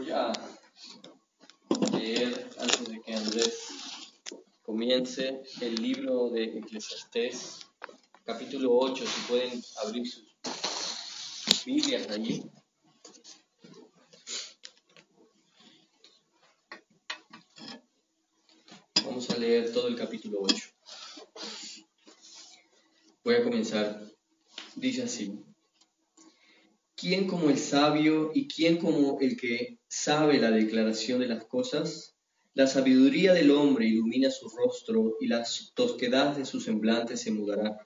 Voy a leer, antes de que Andrés comience, el libro de Eclesiastés, capítulo 8, si pueden abrir sus Biblias allí. Vamos a leer todo el capítulo 8. Voy a comenzar. Dice así: ¿Quién como el sabio y quién como el que sabe la declaración de las cosas? La sabiduría del hombre ilumina su rostro y la tosquedad de su semblante se mudará.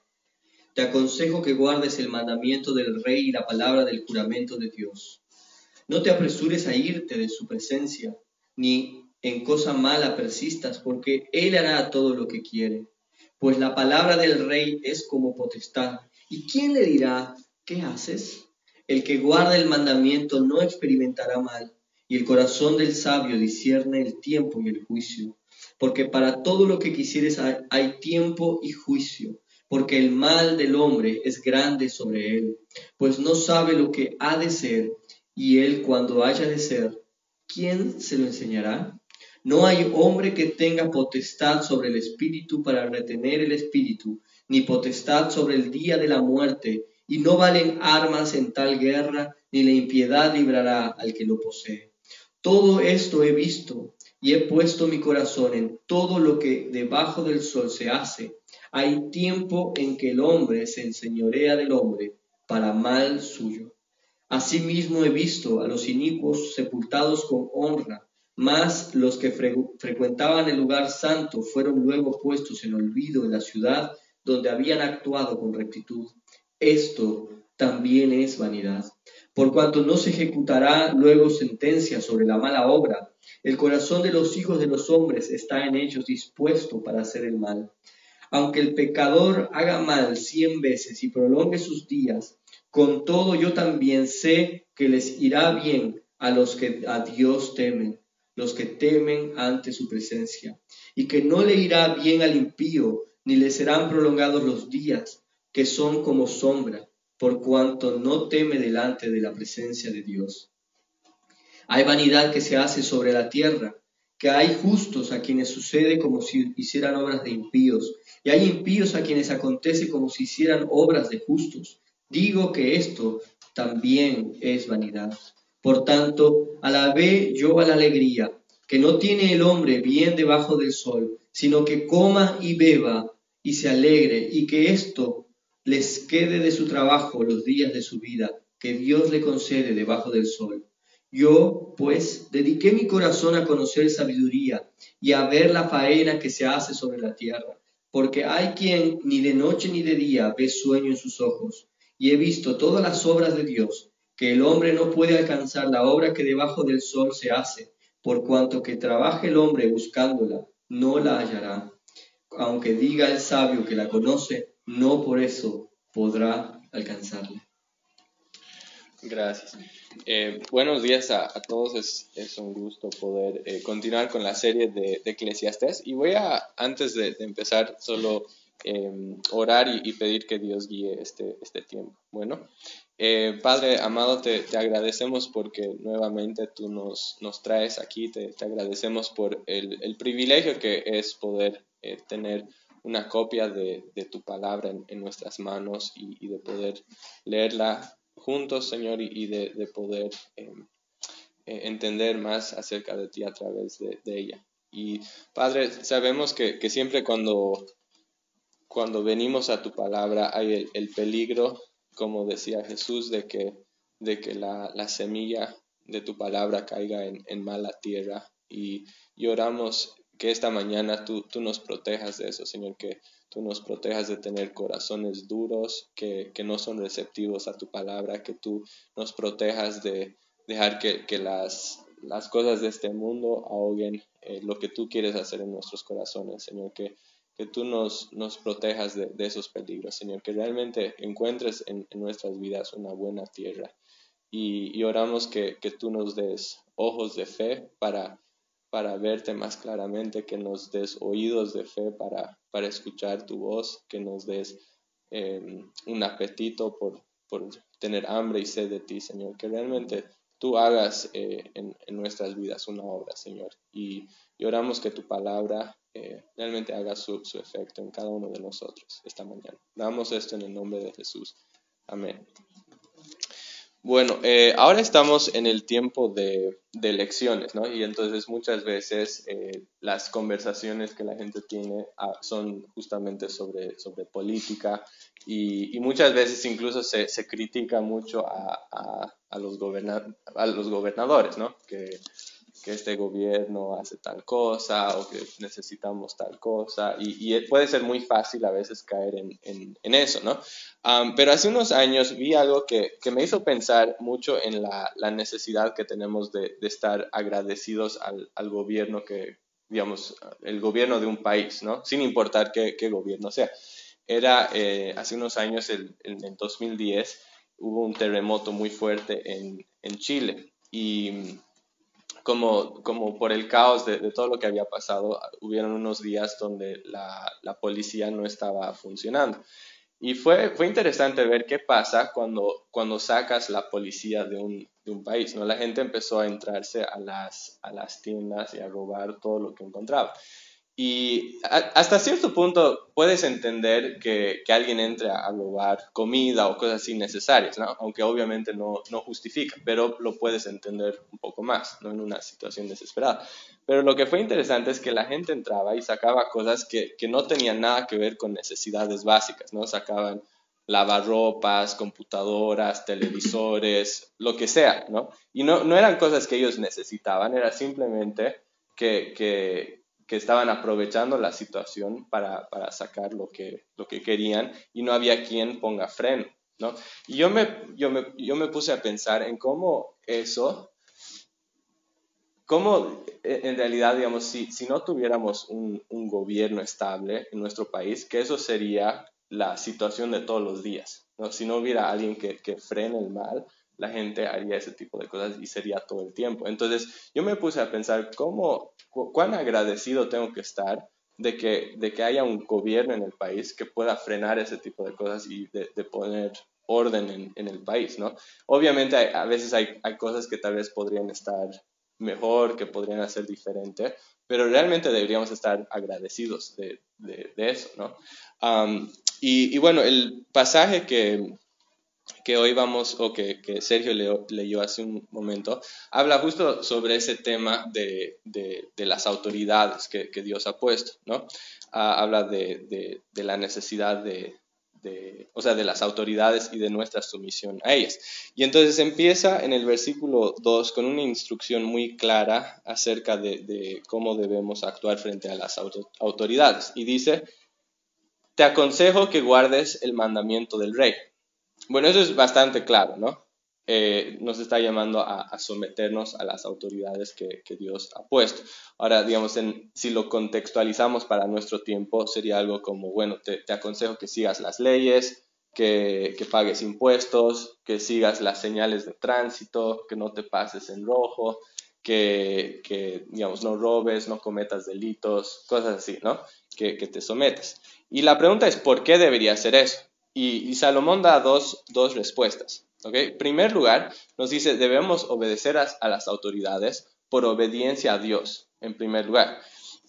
Te aconsejo que guardes el mandamiento del rey y la palabra del juramento de Dios. No te apresures a irte de su presencia, ni en cosa mala persistas, porque él hará todo lo que quiere. Pues la palabra del rey es como potestad. ¿Y quién le dirá, qué haces? El que guarda el mandamiento no experimentará mal, y el corazón del sabio discierne el tiempo y el juicio. Porque para todo lo que quisieres hay tiempo y juicio, porque el mal del hombre es grande sobre él, pues no sabe lo que ha de ser, y él cuando haya de ser, ¿quién se lo enseñará? No hay hombre que tenga potestad sobre el espíritu para retener el espíritu, ni potestad sobre el día de la muerte, y no valen armas en tal guerra, ni la impiedad librará al que lo posee. Todo esto he visto, y he puesto mi corazón en todo lo que debajo del sol se hace. Hay tiempo en que el hombre se enseñorea del hombre para mal suyo. Asimismo he visto a los inicuos sepultados con honra, mas los que frecuentaban el lugar santo fueron luego puestos en olvido en la ciudad donde habían actuado con rectitud. Esto también es vanidad. Por cuanto no se ejecutará luego sentencia sobre la mala obra, el corazón de los hijos de los hombres está en ellos dispuesto para hacer el mal. Aunque el pecador haga mal 100 veces y prolongue sus días, con todo yo también sé que les irá bien a los que a Dios temen, los que temen ante su presencia, y que no le irá bien al impío, ni le serán prolongados los días, que son como sombra, por cuanto no teme delante de la presencia de Dios. Hay vanidad que se hace sobre la tierra, que hay justos a quienes sucede como si hicieran obras de impíos, y hay impíos a quienes acontece como si hicieran obras de justos. Digo que esto también es vanidad. Por tanto, alabé yo a la alegría, que no tiene el hombre bien debajo del sol, sino que coma y beba y se alegre, y que esto les quede de su trabajo los días de su vida, que Dios le concede debajo del sol. Yo, pues, dediqué mi corazón a conocer sabiduría y a ver la faena que se hace sobre la tierra, porque hay quien ni de noche ni de día ve sueño en sus ojos, y he visto todas las obras de Dios, que el hombre no puede alcanzar la obra que debajo del sol se hace, por cuanto que trabaje el hombre buscándola, no la hallará. Aunque diga el sabio que la conoce, no por eso podrá alcanzarla. Gracias. Buenos días a todos. Es un gusto poder continuar con la serie de Eclesiastés. Y voy a, antes de empezar, solo orar y pedir que Dios guíe este tiempo. Bueno, Padre amado, te agradecemos porque nuevamente tú nos traes aquí. Te agradecemos por el privilegio que es poder tener una copia de tu palabra en nuestras manos y de poder leerla juntos, Señor, y de poder entender más acerca de ti a través de ella. Y Padre, sabemos que siempre cuando venimos a tu palabra hay el peligro, como decía Jesús, de que la semilla de tu palabra caiga en mala tierra. Y oramos que esta mañana tú nos protejas de eso, Señor, que tú nos protejas de tener corazones duros que no son receptivos a tu palabra, que tú nos protejas de dejar que las cosas de este mundo ahoguen lo que tú quieres hacer en nuestros corazones, Señor, que tú nos protejas de esos peligros, Señor, que realmente encuentres en nuestras vidas una buena tierra. Y oramos que tú nos des ojos de fe para verte más claramente, que nos des oídos de fe para escuchar tu voz, que nos des un apetito por tener hambre y sed de ti, Señor, que realmente tú hagas en nuestras vidas una obra, Señor. Y oramos que tu palabra realmente haga su efecto en cada uno de nosotros esta mañana. Damos esto en el nombre de Jesús. Amén. Bueno, ahora estamos en el tiempo de elecciones, ¿no? Y entonces muchas veces las conversaciones que la gente tiene son justamente sobre política y muchas veces incluso se critica mucho a los gobernadores, ¿no? Que este gobierno hace tal cosa o que necesitamos tal cosa y puede ser muy fácil a veces caer en eso, ¿no? Pero hace unos años vi algo que me hizo pensar mucho en la necesidad que tenemos de estar agradecidos al gobierno digamos, el gobierno de un país, ¿no? Sin importar qué gobierno sea. Era hace unos años, en 2010, hubo un terremoto muy fuerte en Chile y como por el caos de todo lo que había pasado, hubieron unos días donde la policía no estaba funcionando. Y fue interesante ver qué pasa cuando sacas la policía de un país, ¿no? La gente empezó a entrarse a las tiendas y a robar todo lo que encontraba. Y hasta cierto punto puedes entender que alguien entre a robar comida o cosas así necesarias, ¿no? Aunque obviamente no justifica, pero lo puedes entender un poco más, ¿no? En una situación desesperada. Pero lo que fue interesante es que la gente entraba y sacaba cosas que no tenían nada que ver con necesidades básicas, ¿no? Sacaban lavarropas, computadoras, televisores, lo que sea, ¿no? Y no eran cosas que ellos necesitaban, era simplemente que estaban aprovechando la situación para sacar lo que querían y no había quien ponga freno, ¿no? Y yo me puse a pensar en cómo en realidad, digamos, si no tuviéramos un gobierno estable en nuestro país, que eso sería la situación de todos los días, ¿no? Si no hubiera alguien que frene el mal, la gente haría ese tipo de cosas y sería todo el tiempo. Entonces, yo me puse a pensar cuán agradecido tengo que estar de que haya un gobierno en el país que pueda frenar ese tipo de cosas y de poner orden en el país, ¿no? Obviamente a veces hay cosas que tal vez podrían estar mejor, que podrían hacer diferente, pero realmente deberíamos estar agradecidos de eso, ¿no? Y bueno, el pasaje que hoy vamos, o que Sergio leyó hace un momento, habla justo sobre ese tema de las autoridades que Dios ha puesto, ¿no? Habla de la necesidad o sea, de las autoridades y de nuestra sumisión a ellas. Y entonces empieza en el versículo 2 con una instrucción muy clara acerca de cómo debemos actuar frente a las autoridades. Y dice, te aconsejo que guardes el mandamiento del rey. Bueno, eso es bastante claro, ¿no? Nos está llamando a someternos a las autoridades que Dios ha puesto. Ahora, digamos, si lo contextualizamos para nuestro tiempo, sería algo como, bueno, te aconsejo que sigas las leyes, que pagues impuestos, que sigas las señales de tránsito, que no te pases en rojo, que digamos, no robes, no cometas delitos, cosas así, ¿no? Que te sometes. Y la pregunta es, ¿por qué debería hacer eso? Y Salomón da dos respuestas. ¿Okay? En primer lugar, nos dice, debemos obedecer a las autoridades por obediencia a Dios, en primer lugar.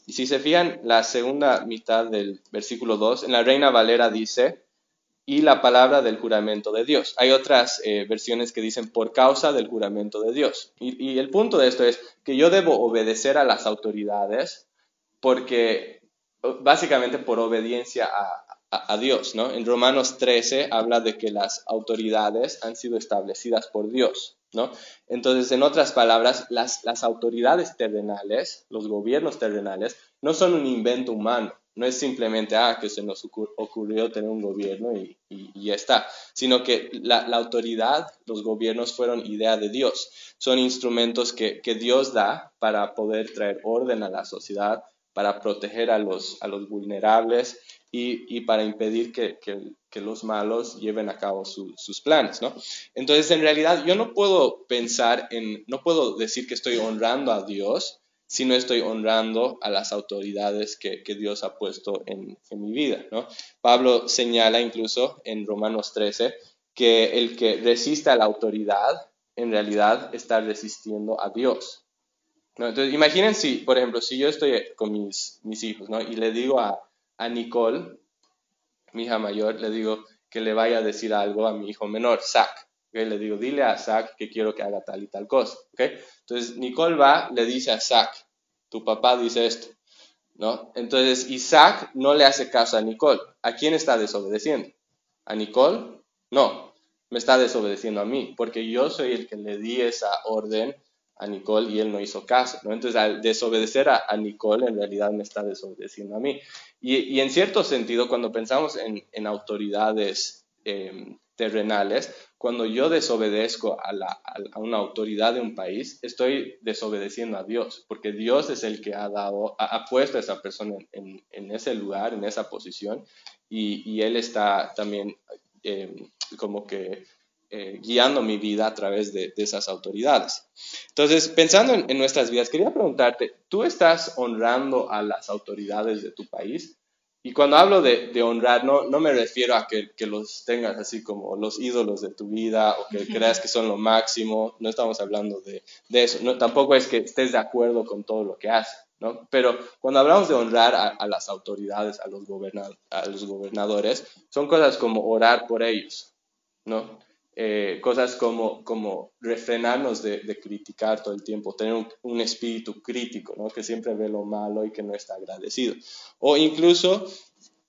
Y si se fijan, la segunda mitad del versículo 2, en la Reina Valera dice, y la palabra del juramento de Dios. Hay otras versiones que dicen, por causa del juramento de Dios. Y el punto de esto es que yo debo obedecer a las autoridades porque, básicamente por obediencia a Dios, ¿no? En Romanos 13 habla de que las autoridades han sido establecidas por Dios, ¿no? Entonces, en otras palabras, las autoridades terrenales, los gobiernos terrenales, no son un invento humano. No es simplemente, que se nos ocurrió tener un gobierno y ya está, sino que la autoridad, los gobiernos fueron idea de Dios. Son instrumentos que Dios da para poder traer orden a la sociedad, para proteger a los vulnerables y para impedir que los malos lleven a cabo sus planes, ¿no? Entonces, en realidad, yo no puedo no puedo decir que estoy honrando a Dios si no estoy honrando a las autoridades que Dios ha puesto en mi vida, ¿no? Pablo señala incluso en Romanos 13 que el que resiste a la autoridad en realidad está resistiendo a Dios, ¿no? Entonces, imaginen si, por ejemplo, si yo estoy con mis hijos, ¿no? Y le digo a Nicole, mi hija mayor, le digo que le vaya a decir algo a mi hijo menor, Zach. ¿Okay? Le digo, dile a Zach que quiero que haga tal y tal cosa. ¿Okay? Entonces, Nicole va, le dice a Zach, tu papá dice esto, ¿no? Entonces, Isaac no le hace caso a Nicole. ¿A quién está desobedeciendo? ¿A Nicole? No, me está desobedeciendo a mí, porque yo soy el que le di esa orden a Nicole y él no hizo caso, ¿no? Entonces, al desobedecer a Nicole, en realidad me está desobedeciendo a mí. Y en cierto sentido, cuando pensamos en autoridades terrenales, cuando yo desobedezco a una autoridad de un país, estoy desobedeciendo a Dios, porque Dios es el que ha puesto a esa persona en ese lugar, en esa posición, y Él está también como que guiando mi vida a través de esas autoridades. Entonces, pensando en nuestras vidas, quería preguntarte, ¿tú estás honrando a las autoridades de tu país? Y cuando hablo de honrar, no me refiero a que los tengas así como los ídolos de tu vida o que creas que son lo máximo, no estamos hablando de eso, no, tampoco es que estés de acuerdo con todo lo que hacen, ¿no? Pero cuando hablamos de honrar a las autoridades, a los gobernadores, son cosas como orar por ellos, ¿no? Cosas como refrenarnos de criticar todo el tiempo, tener un espíritu crítico, ¿no? Que siempre ve lo malo y que no está agradecido. O incluso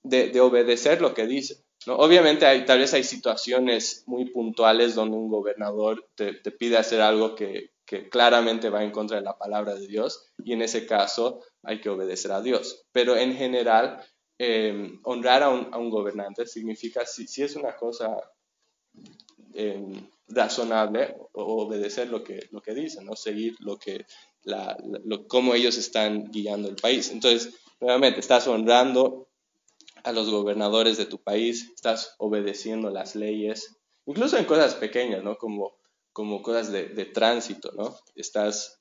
de obedecer lo que dice, ¿no? Obviamente tal vez hay situaciones muy puntuales donde un gobernador te pide hacer algo que claramente va en contra de la palabra de Dios y en ese caso hay que obedecer a Dios. Pero en general, honrar a un gobernante significa, si es una cosa razonable, obedecer lo que dicen, ¿no? Seguir cómo ellos están guiando el país. Entonces, nuevamente, estás honrando a los gobernadores de tu país, estás obedeciendo las leyes, incluso en cosas pequeñas, ¿no? Como cosas de tránsito, ¿no? Estás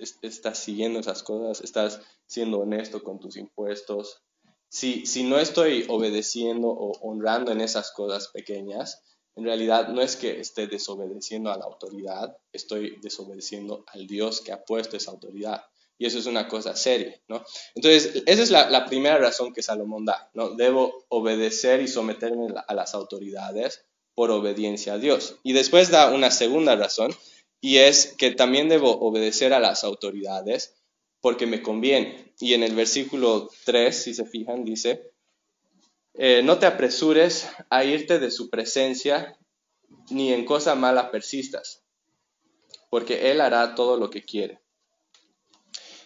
siguiendo esas cosas, estás siendo honesto con tus impuestos. Si no estoy obedeciendo o honrando en esas cosas pequeñas, en realidad no es que esté desobedeciendo a la autoridad, estoy desobedeciendo al Dios que ha puesto esa autoridad. Y eso es una cosa seria, ¿no? Entonces, esa es la primera razón que Salomón da, ¿no? Debo obedecer y someterme a las autoridades por obediencia a Dios. Y después da una segunda razón, y es que también debo obedecer a las autoridades porque me conviene. Y en el versículo 3, si se fijan, dice, no te apresures a irte de su presencia, ni en cosa mala persistas, porque Él hará todo lo que quiere.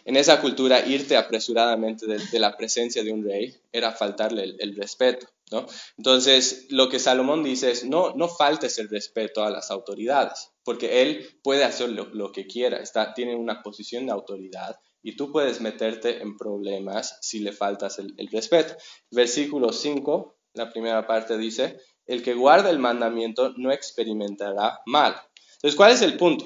En esa cultura, irte apresuradamente de la presencia de un rey era faltarle el respeto, ¿no? Entonces, lo que Salomón dice es, no faltes el respeto a las autoridades, porque él puede hacer lo que quiera, tiene una posición de autoridad y tú puedes meterte en problemas si le faltas el respeto. Versículo 5, la primera parte dice, el que guarda el mandamiento no experimentará mal. Entonces, ¿cuál es el punto?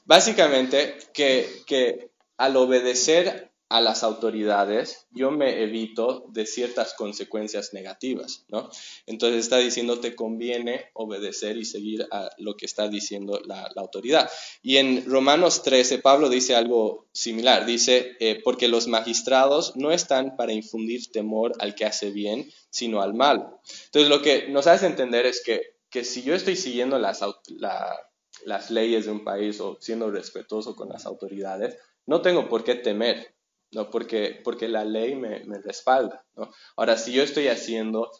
Básicamente, que al obedecer a las autoridades, yo me evito de ciertas consecuencias negativas, ¿no? Entonces está diciendo, te conviene obedecer y seguir a lo que está diciendo la autoridad. Y en Romanos 13, Pablo dice algo similar, dice, porque los magistrados no están para infundir temor al que hace bien, sino al malo. Entonces lo que nos hace entender es que si yo estoy siguiendo las leyes de un país o siendo respetuoso con las autoridades, no tengo por qué temer, ¿no? Porque la ley me respalda, ¿no? Ahora, si yo estoy haciendo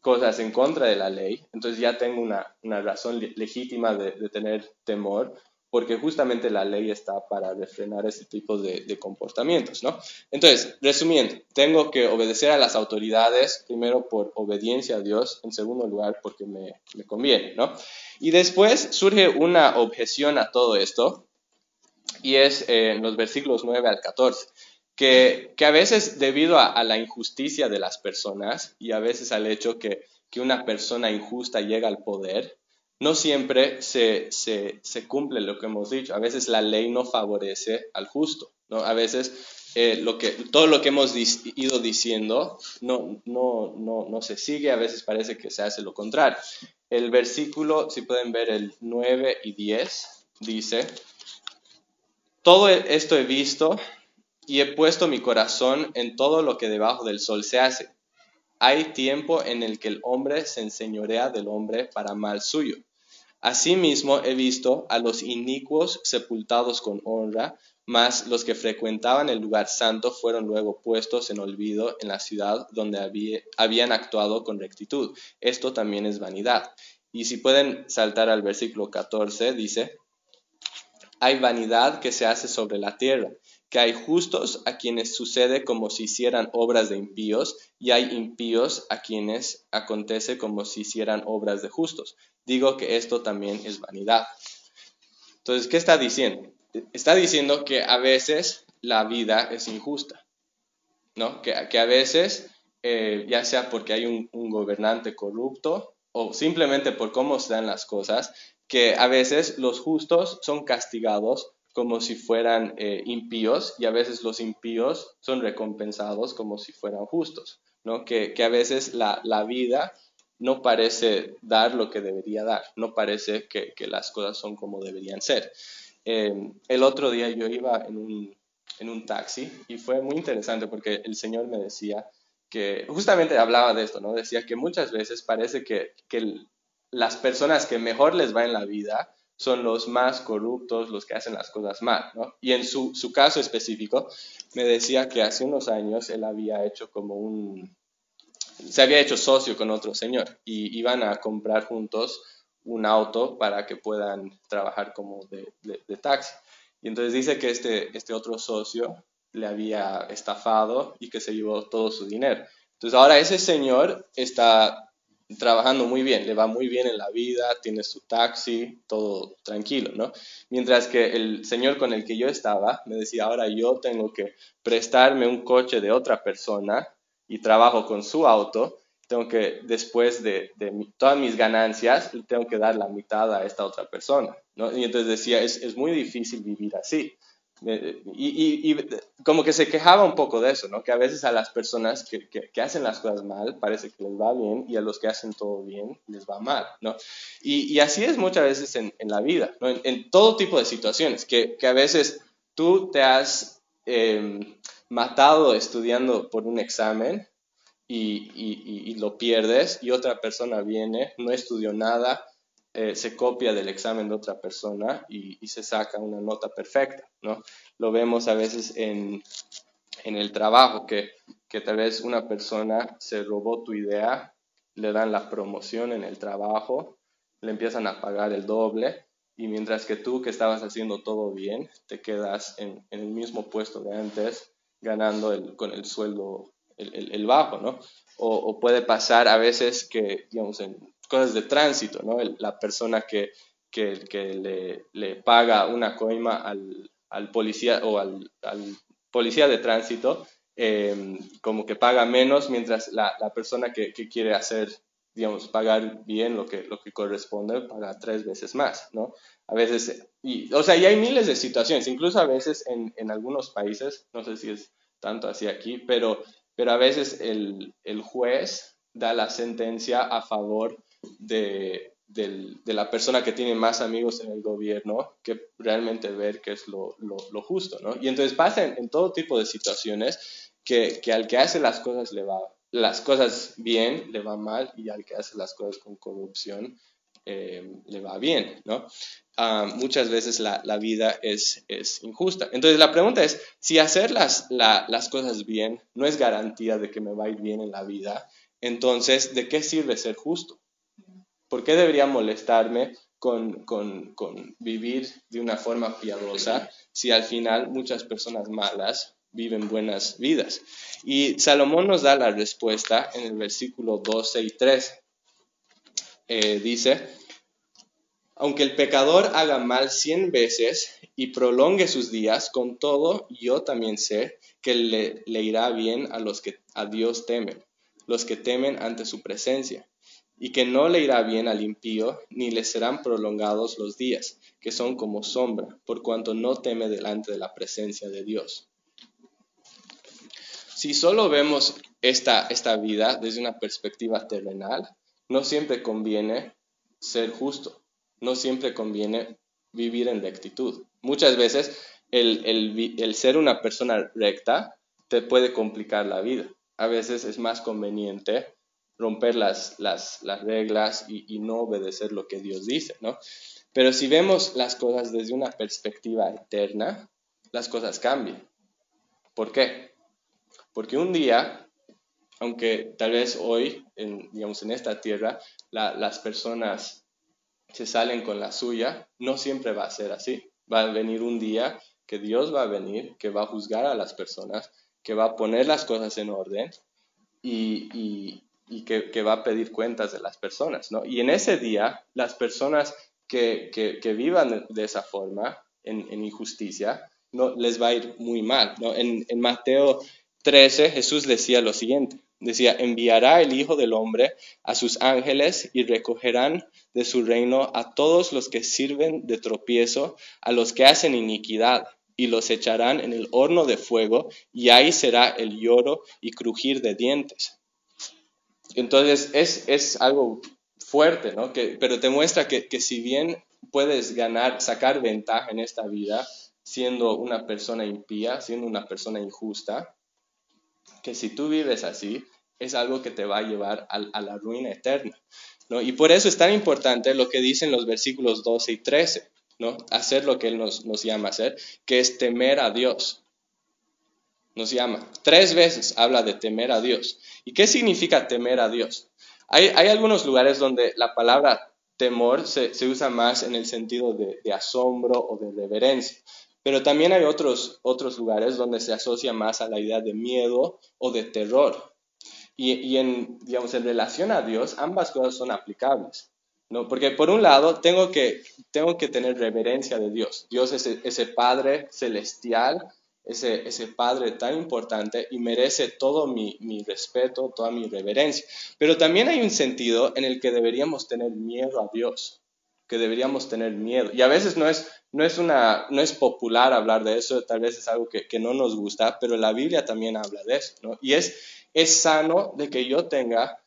cosas en contra de la ley, entonces ya tengo una razón legítima de tener temor, porque justamente la ley está para refrenar ese tipo de comportamientos, ¿no? Entonces, resumiendo, tengo que obedecer a las autoridades, primero por obediencia a Dios, en segundo lugar porque me conviene, ¿no? Y después surge una objeción a todo esto, y es en los versículos 9 al 14, que a veces debido a la injusticia de las personas y a veces al hecho que una persona injusta llega al poder, no siempre se cumple lo que hemos dicho. A veces la ley no favorece al justo, ¿no? A veces todo lo que hemos ido diciendo no se sigue, a veces parece que se hace lo contrario. El versículo, si pueden ver el 9 y 10, dice, todo esto he visto y he puesto mi corazón en todo lo que debajo del sol se hace. Hay tiempo en el que el hombre se enseñorea del hombre para mal suyo. Asimismo he visto a los inicuos sepultados con honra, mas los que frecuentaban el lugar santo fueron luego puestos en olvido en la ciudad donde habían actuado con rectitud. Esto también es vanidad. Y si pueden saltar al versículo 14, dice, hay vanidad que se hace sobre la tierra, que hay justos a quienes sucede como si hicieran obras de impíos, y hay impíos a quienes acontece como si hicieran obras de justos. Digo que esto también es vanidad. Entonces, ¿qué está diciendo? Está diciendo que a veces la vida es injusta, ¿no? Que a veces, ya sea porque hay un gobernante corrupto o simplemente por cómo se dan las cosas, que a veces los justos son castigados como si fueran impíos y a veces los impíos son recompensados como si fueran justos, ¿no? Que a veces la vida no parece dar lo que debería dar, no parece que las cosas son como deberían ser. El otro día yo iba en un taxi y fue muy interesante porque el Señor me decía que, justamente hablaba de esto, ¿no? Decía que muchas veces parece que las personas que mejor les va en la vida son los más corruptos, los que hacen las cosas mal, ¿no? Y en su caso específico me decía que hace unos años él había hecho se había hecho socio con otro señor y iban a comprar juntos un auto para que puedan trabajar como de taxi. Y entonces dice que este otro socio le había estafado y que se llevó todo su dinero. Entonces ahora ese señor está trabajando muy bien, le va muy bien en la vida, tiene su taxi, todo tranquilo, ¿no? Mientras que el señor con el que yo estaba me decía, ahora yo tengo que prestarme un coche de otra persona y trabajo con su auto, tengo que, después de todas mis ganancias, le tengo que dar la mitad a esta otra persona, ¿no? Y entonces decía, es muy difícil vivir así. Y como que se quejaba un poco de eso, ¿no? Que a veces a las personas que hacen las cosas mal parece que les va bien y a los que hacen todo bien les va mal, ¿no? Y así es muchas veces en la vida, ¿no? En todo tipo de situaciones, que a veces tú te has matado estudiando por un examen y lo pierdes y otra persona viene, no estudió nada, se copia del examen de otra persona y se saca una nota perfecta, ¿no? Lo vemos a veces en el trabajo, que tal vez una persona se robó tu idea, le dan la promoción en el trabajo, le empiezan a pagar el doble y mientras que tú que estabas haciendo todo bien, te quedas en el mismo puesto de antes, ganando con el sueldo el bajo, ¿no? O puede pasar a veces que, digamos, en cosas de tránsito, ¿no? La persona que le paga una coima al policía o al policía de tránsito, como que paga menos, mientras la persona que quiere hacer, digamos, pagar bien lo que corresponde, paga 3 veces más, ¿no? A veces, o sea, y hay miles de situaciones, incluso a veces en algunos países, no sé si es tanto así aquí, pero a veces el juez da la sentencia a favor de la persona que tiene más amigos en el gobierno que realmente ver qué es lo justo, ¿no? Y entonces pasa en todo tipo de situaciones que al que hace las cosas bien le va mal y al que hace las cosas con corrupción le va bien, ¿no? Muchas veces la vida es injusta. Entonces la pregunta es, si hacer las cosas bien no es garantía de que me va a ir bien en la vida, entonces, ¿de qué sirve ser justo? ¿Por qué debería molestarme con vivir de una forma piadosa si al final muchas personas malas viven buenas vidas? Y Salomón nos da la respuesta en el versículo 12 y 13. Dice, aunque el pecador haga mal 100 veces y prolongue sus días, con todo yo también sé que le irá bien a los que a Dios temen, los que temen ante su presencia, y que no le irá bien al impío, ni le serán prolongados los días, que son como sombra, por cuanto no teme delante de la presencia de Dios. Si solo vemos esta vida desde una perspectiva terrenal, no siempre conviene ser justo. No siempre conviene vivir en rectitud. Muchas veces el ser una persona recta te puede complicar la vida. A veces es más conveniente romper las reglas y no obedecer lo que Dios dice, ¿no? Pero si vemos las cosas desde una perspectiva eterna, las cosas cambian. ¿Por qué? Porque un día, aunque tal vez hoy, en esta tierra, las personas se salen con la suya, no siempre va a ser así. Va a venir un día que Dios va a venir, que va a juzgar a las personas, que va a poner las cosas en orden y que va a pedir cuentas de las personas, ¿no? Y en ese día, las personas que vivan de esa forma, en injusticia, no les va a ir muy mal, ¿no? En Mateo 13, Jesús decía lo siguiente, decía, enviará el Hijo del Hombre a sus ángeles y recogerán de su reino a todos los que sirven de tropiezo, a los que hacen iniquidad, y los echarán en el horno de fuego, y ahí será el lloro y crujir de dientes. Entonces es algo fuerte, ¿no? Pero te muestra que si bien puedes sacar ventaja en esta vida siendo una persona impía, siendo una persona injusta, que si tú vives así, es algo que te va a llevar a la ruina eterna, ¿no? Y por eso es tan importante lo que dicen los versículos 12 y 13, ¿no? Hacer lo que Él nos llama a hacer, que es temer a Dios. Nos llama. 3 veces habla de temer a Dios. ¿Y qué significa temer a Dios? Hay algunos lugares donde la palabra temor se usa más en el sentido de asombro o de reverencia. Pero también hay otros lugares donde se asocia más a la idea de miedo o de terror. Y en relación a Dios, ambas cosas son aplicables, ¿no? Porque por un lado, tengo que tener reverencia de Dios. Dios es ese Padre celestial, ese Padre tan importante y merece todo mi respeto, toda mi reverencia. Pero también hay un sentido en el que deberíamos tener miedo a Dios, que deberíamos tener miedo. Y a veces no es popular hablar de eso, tal vez es algo que no nos gusta, pero la Biblia también habla de eso, ¿no? Y es sano de que yo tenga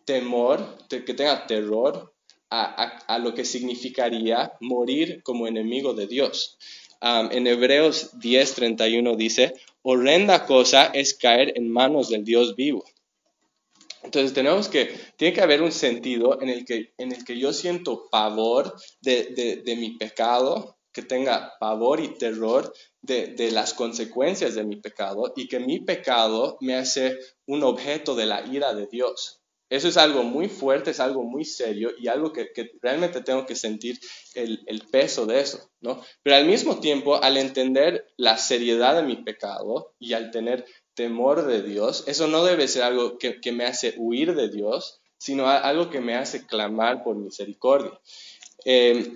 temor, que tenga terror a lo que significaría morir como enemigo de Dios. En Hebreos 10:31 dice, horrenda cosa es caer en manos del Dios vivo. Entonces tiene que haber un sentido en el que yo siento pavor de mi pecado, que tenga pavor y terror de las consecuencias de mi pecado y que mi pecado me hace un objeto de la ira de Dios. Eso es algo muy fuerte, es algo muy serio y algo que realmente tengo que sentir el peso de eso, ¿no? Pero al mismo tiempo, al entender la seriedad de mi pecado y al tener temor de Dios, eso no debe ser algo que me hace huir de Dios, sino algo que me hace clamar por misericordia.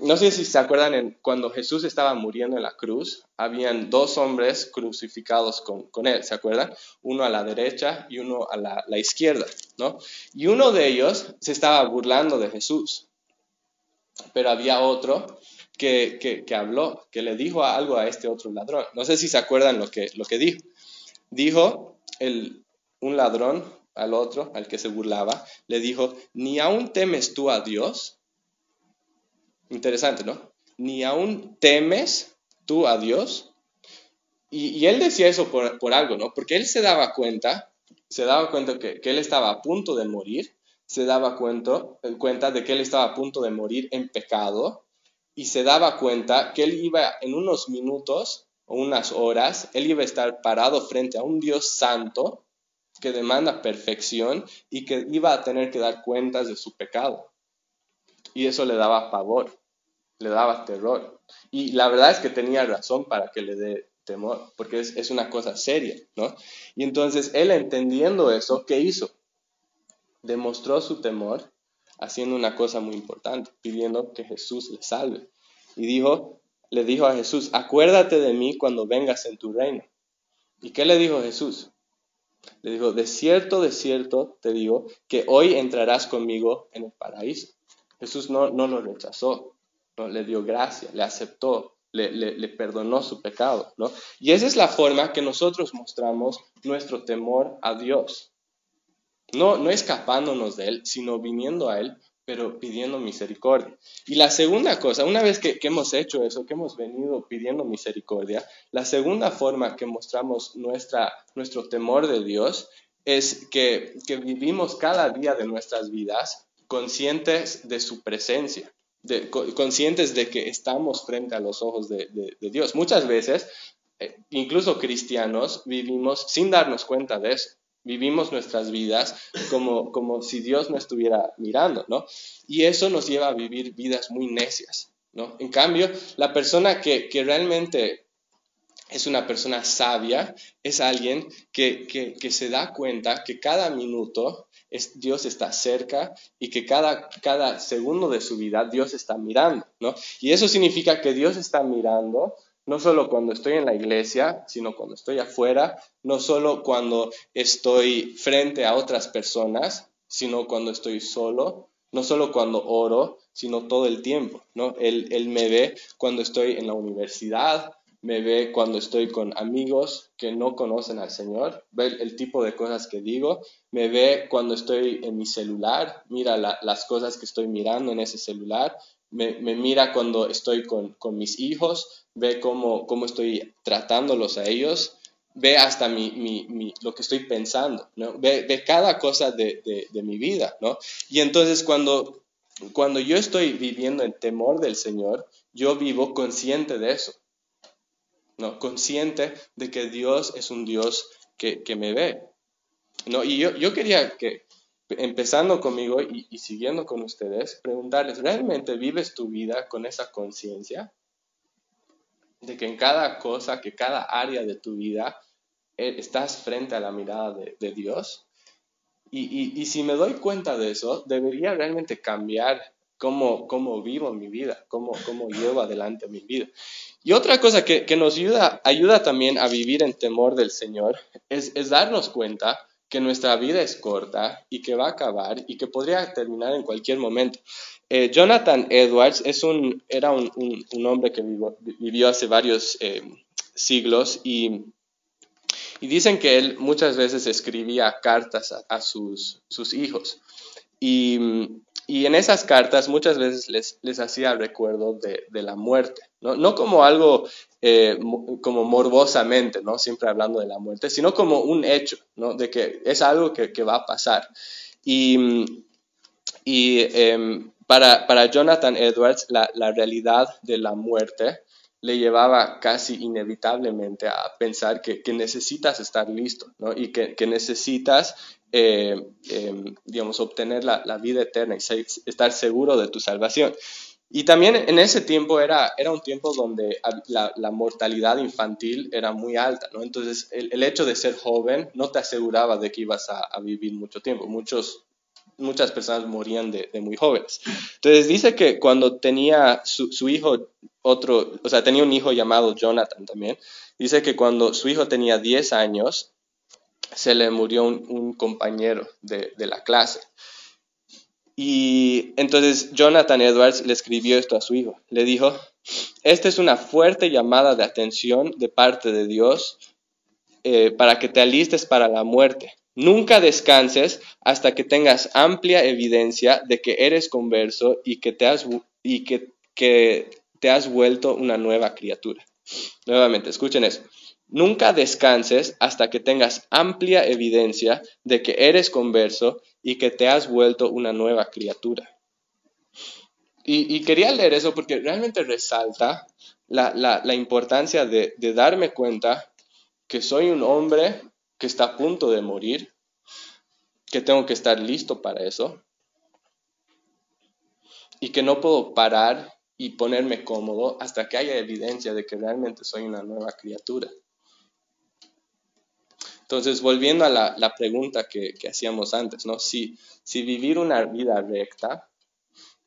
No sé si se acuerdan, cuando Jesús estaba muriendo en la cruz, habían 2 hombres crucificados con él, ¿se acuerdan? Uno a la derecha y uno a la izquierda, ¿no? Y uno de ellos se estaba burlando de Jesús, pero había otro que habló, que le dijo algo a este otro ladrón. No sé si se acuerdan lo que dijo. Dijo un ladrón al otro, al que se burlaba, le dijo, ¿ni aún temes tú a Dios? Interesante, ¿no? ¿Ni aún temes tú a Dios? Y él decía eso por algo, ¿no? Porque él se daba cuenta que él estaba a punto de morir, se daba cuenta de que él estaba a punto de morir en pecado y se daba cuenta que él iba en unos minutos o unas horas, él iba a estar parado frente a un Dios santo que demanda perfección y que iba a tener que dar cuentas de su pecado. Y eso le daba pavor, le daba terror. Y la verdad es que tenía razón para que le dé temor, porque es una cosa seria, ¿no? Y entonces él, entendiendo eso, ¿qué hizo? Demostró su temor haciendo una cosa muy importante, pidiendo que Jesús le salve. Y le dijo a Jesús, acuérdate de mí cuando vengas en tu reino. ¿Y qué le dijo Jesús? Le dijo, de cierto te digo, que hoy entrarás conmigo en el paraíso. Jesús no lo rechazó, ¿no? Le dio gracia, le aceptó, le perdonó su pecado, ¿no? Y esa es la forma que nosotros mostramos nuestro temor a Dios. No escapándonos de Él, sino viniendo a Él, pero pidiendo misericordia. Y la segunda cosa, una vez que hemos hecho eso, que hemos venido pidiendo misericordia, la segunda forma que mostramos nuestro temor de Dios es que vivimos cada día de nuestras vidas conscientes de su presencia, conscientes de que estamos frente a los ojos de Dios. Muchas veces, incluso cristianos, vivimos sin darnos cuenta de eso. Vivimos nuestras vidas como si Dios no estuviera mirando, ¿no? Y eso nos lleva a vivir vidas muy necias, ¿no? En cambio, la persona que realmente es una persona sabia, es alguien que se da cuenta que cada minuto Dios está cerca y que cada segundo de su vida Dios está mirando, ¿no? Y eso significa que Dios está mirando no solo cuando estoy en la iglesia, sino cuando estoy afuera, no solo cuando estoy frente a otras personas, sino cuando estoy solo, no solo cuando oro, sino todo el tiempo, ¿no? Él me ve cuando estoy en la universidad, me ve cuando estoy con amigos que no conocen al Señor, ve el tipo de cosas que digo, me ve cuando estoy en mi celular, mira las cosas que estoy mirando en ese celular, me mira cuando estoy con mis hijos, ve cómo estoy tratándolos a ellos, ve hasta lo que estoy pensando, ¿no? Ve cada cosa de mi vida, ¿no? Y entonces cuando yo estoy viviendo en temor del Señor, yo vivo consciente de eso, ¿no? Consciente de que Dios es un Dios que me ve, ¿no? Y yo quería que, empezando conmigo y siguiendo con ustedes, preguntarles, ¿realmente vives tu vida con esa conciencia de que en cada cosa, que cada área de tu vida estás frente a la mirada de Dios? Y si me doy cuenta de eso, debería realmente cambiar cómo vivo mi vida, cómo llevo adelante mi vida. Y otra cosa que nos ayuda también a vivir en temor del Señor es darnos cuenta que nuestra vida es corta y que va a acabar y que podría terminar en cualquier momento. Jonathan Edwards era un hombre que vivió hace varios siglos y dicen que él muchas veces escribía cartas a sus hijos. Y en esas cartas muchas veces les hacía recuerdo de la muerte, no como algo como morbosamente, ¿no? Siempre hablando de la muerte, sino como un hecho, ¿no? De que es algo que va a pasar. Para Jonathan Edwards, la realidad de la muerte le llevaba casi inevitablemente a pensar que necesitas estar listo, ¿no? Y que necesitas, digamos, obtener la vida eterna y estar seguro de tu salvación. Y también en ese tiempo era un tiempo donde la mortalidad infantil era muy alta, ¿no? Entonces, el hecho de ser joven no te aseguraba de que ibas a vivir mucho tiempo. Muchas personas morían de muy jóvenes. Entonces dice que cuando tenía su hijo, tenía un hijo llamado Jonathan también, dice que cuando su hijo tenía 10 años, se le murió un compañero de la clase. Y entonces Jonathan Edwards le escribió esto a su hijo. Le dijo, esta es una fuerte llamada de atención de parte de Dios para que te alistes para la muerte. Nunca descanses hasta que tengas amplia evidencia de que eres converso y que te has vuelto una nueva criatura. Nuevamente, escuchen eso. Nunca descanses hasta que tengas amplia evidencia de que eres converso y que te has vuelto una nueva criatura. Y quería leer eso porque realmente resalta la importancia de darme cuenta que soy un hombre que está a punto de morir, que tengo que estar listo para eso y que no puedo parar y ponerme cómodo hasta que haya evidencia de que realmente soy una nueva criatura. Entonces, volviendo a la pregunta que hacíamos antes, ¿no? Si vivir una vida recta,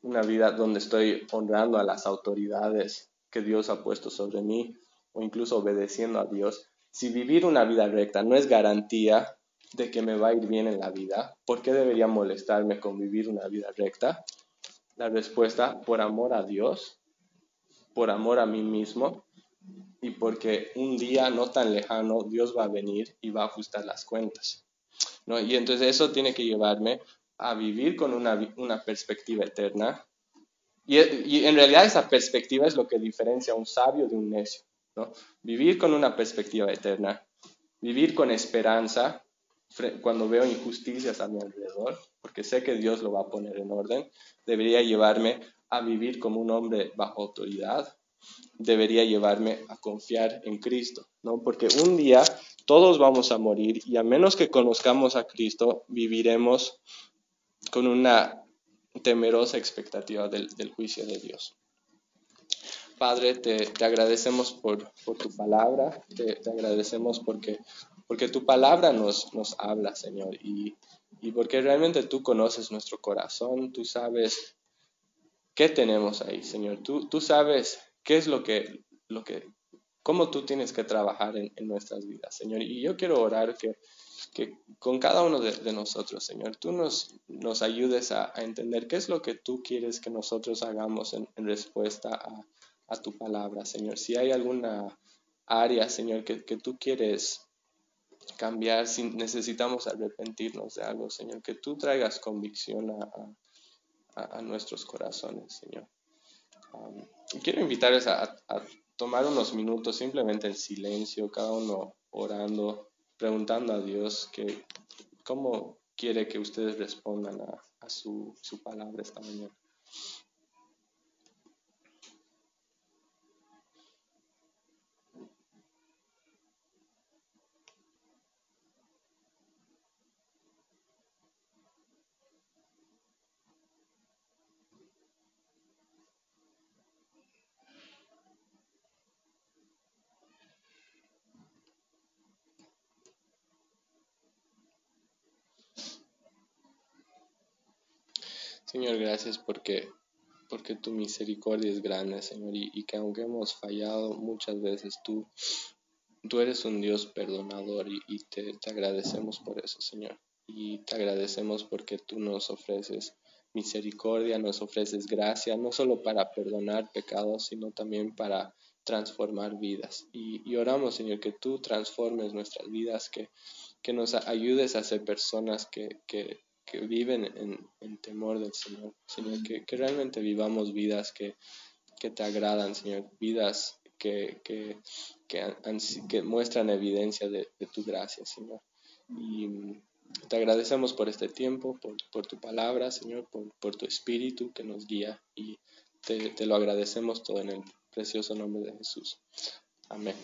una vida donde estoy honrando a las autoridades que Dios ha puesto sobre mí o incluso obedeciendo a Dios, si vivir una vida recta no es garantía de que me va a ir bien en la vida, ¿por qué debería molestarme con vivir una vida recta? La respuesta, por amor a Dios, por amor a mí mismo y porque un día no tan lejano Dios va a venir y va a ajustar las cuentas, ¿no? Y entonces eso tiene que llevarme a vivir con una perspectiva eterna. Y en realidad esa perspectiva es lo que diferencia a un sabio de un necio, ¿no? Vivir con una perspectiva eterna, vivir con esperanza cuando veo injusticias a mi alrededor, porque sé que Dios lo va a poner en orden, debería llevarme a vivir como un hombre bajo autoridad, debería llevarme a confiar en Cristo, ¿no? Porque un día todos vamos a morir y a menos que conozcamos a Cristo, viviremos con una temerosa expectativa del juicio de Dios. Padre, te agradecemos por tu palabra, te agradecemos porque tu palabra nos habla, Señor, y porque realmente tú conoces nuestro corazón, tú sabes qué tenemos ahí, Señor, tú sabes qué es cómo tú tienes que trabajar en nuestras vidas, Señor, y yo quiero orar que con cada uno de nosotros, Señor, tú nos ayudes a entender qué es lo que tú quieres que nosotros hagamos en respuesta a tu palabra, Señor. Si hay alguna área, Señor, que tú quieres cambiar, si necesitamos arrepentirnos de algo, Señor, que tú traigas convicción a nuestros corazones, Señor. Quiero invitarles a tomar unos minutos simplemente en silencio, cada uno orando, preguntando a Dios cómo quiere que ustedes respondan a su palabra esta mañana. Señor, gracias porque tu misericordia es grande, Señor, y que aunque hemos fallado muchas veces, tú eres un Dios perdonador y te agradecemos por eso, Señor. Y te agradecemos porque tú nos ofreces misericordia, nos ofreces gracia, no solo para perdonar pecados, sino también para transformar vidas. Y oramos, Señor, que tú transformes nuestras vidas, que nos ayudes a ser personas que viven en temor del Señor. Señor, que realmente vivamos vidas que te agradan, Señor, vidas que muestran evidencia de tu gracia, Señor. Y te agradecemos por este tiempo, por tu palabra, Señor, por tu espíritu que nos guía, y te lo agradecemos todo en el precioso nombre de Jesús. Amén.